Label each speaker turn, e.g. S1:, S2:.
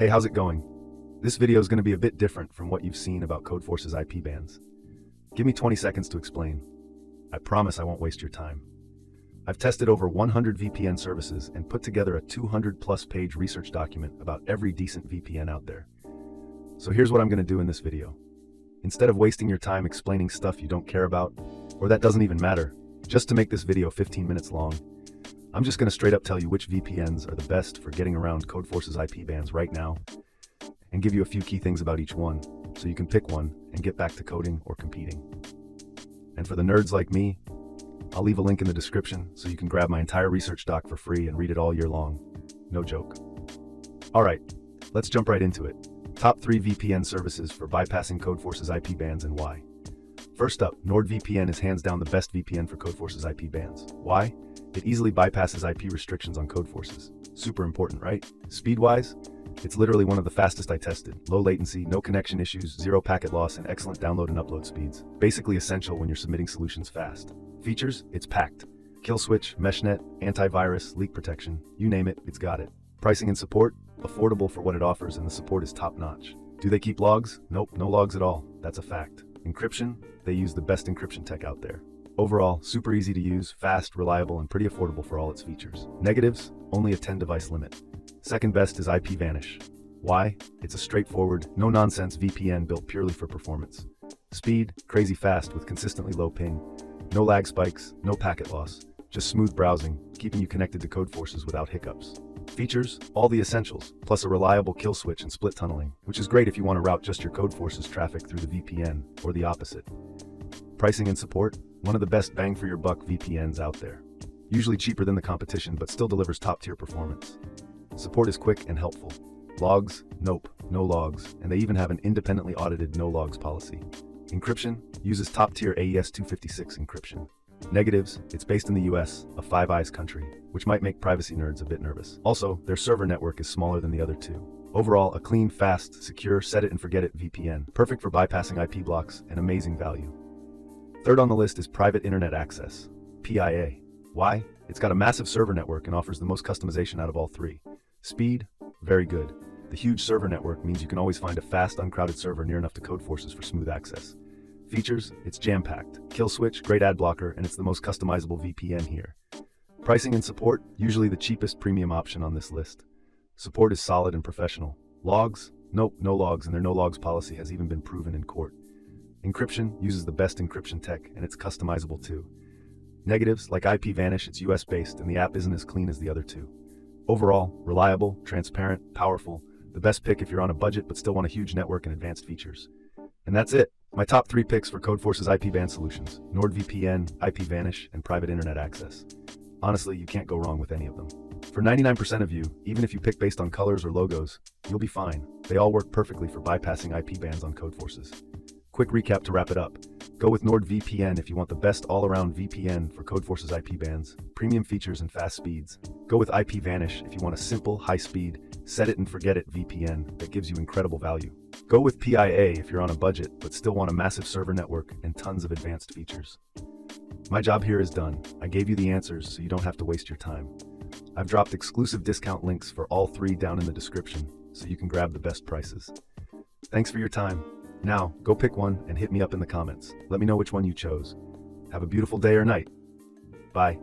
S1: Hey, how's it going? This video is going to be a bit different from what you've seen about Codeforces IP bans. Give me 20 seconds to explain. I promise I won't waste your time. I've tested over 100 VPN services and put together a 200+ page research document about every decent VPN out there. So here's what I'm going to do in this video. Instead of wasting your time explaining stuff you don't care about, or that doesn't even matter, just to make this video 15 minutes long, I'm just going to straight up tell you which VPNs are the best for getting around Codeforces IP bans right now, and give you a few key things about each one, so you can pick one and get back to coding or competing. And for the nerds like me, I'll leave a link in the description so you can grab my entire research doc for free and read it all year long. No joke. Alright, let's jump right into it. Top 3 VPN services for bypassing Codeforces IP bans and why. First up, NordVPN is hands down the best VPN for Codeforces IP bans. Why? It easily bypasses IP restrictions on Codeforces. Super important, right? Speed-wise, it's literally one of the fastest I tested. Low latency, no connection issues, zero packet loss, and excellent download and upload speeds. Basically essential when you're submitting solutions fast. Features, it's packed. Kill switch, meshnet, antivirus, leak protection, you name it, it's got it. Pricing and support, affordable for what it offers, and the support is top-notch. Do they keep logs? Nope, no logs at all. That's a fact. Encryption, they use the best encryption tech out there. Overall, super easy to use, fast, reliable, and pretty affordable for all its features. Negatives, only a 10-device limit. Second best is IPVanish. Why? It's a straightforward, no-nonsense VPN built purely for performance. Speed, crazy fast with consistently low ping. No lag spikes, no packet loss. Just smooth browsing, keeping you connected to Codeforces without hiccups. Features, all the essentials, plus a reliable kill switch and split tunneling, which is great if you want to route just your Codeforces traffic through the VPN, or the opposite. Pricing and support, one of the best bang for your buck VPNs out there. Usually cheaper than the competition, but still delivers top-tier performance. Support is quick and helpful. Logs? Nope, no logs, and they even have an independently audited no logs policy. Encryption uses top-tier AES 256 encryption. Negatives, it's based in the US, a Five Eyes country, which might make privacy nerds a bit nervous. Also, their server network is smaller than the other two. Overall, a clean, fast, secure, set it and forget it VPN, perfect for bypassing IP blocks and amazing value. Third on the list is private internet access, PIA. Why? It's got a massive server network and offers the most customization out of all three. Speed? Very good. The huge server network means you can always find a fast, uncrowded server near enough to Codeforces for smooth access. Features? It's jam-packed. Kill switch, great ad blocker, and it's the most customizable VPN here. Pricing and support? Usually the cheapest premium option on this list. Support is solid and professional. Logs? Nope, no logs, and their no logs policy has even been proven in court. Encryption uses the best encryption tech, and it's customizable too. Negatives, like IPVanish, it's US-based, and the app isn't as clean as the other two. Overall, reliable, transparent, powerful, the best pick if you're on a budget but still want a huge network and advanced features. And that's it. My top 3 picks for Codeforces IP ban solutions: NordVPN, IPVanish, and private internet access. Honestly, you can't go wrong with any of them. For 99% of you, even if you pick based on colors or logos, you'll be fine. They all work perfectly for bypassing IP bans on Codeforces. Quick recap to wrap it up. Go with NordVPN if you want the best all-around VPN for Codeforces IP bans, premium features and fast speeds. Go with IPVanish if you want a simple, high-speed, set-it-and-forget-it VPN that gives you incredible value. Go with PIA if you're on a budget but still want a massive server network and tons of advanced features. My job here is done. I gave you the answers so you don't have to waste your time. I've dropped exclusive discount links for all 3 down in the description so you can grab the best prices. Thanks for your time. Now, go pick one and hit me up in the comments. Let me know which one you chose. Have a beautiful day or night. Bye.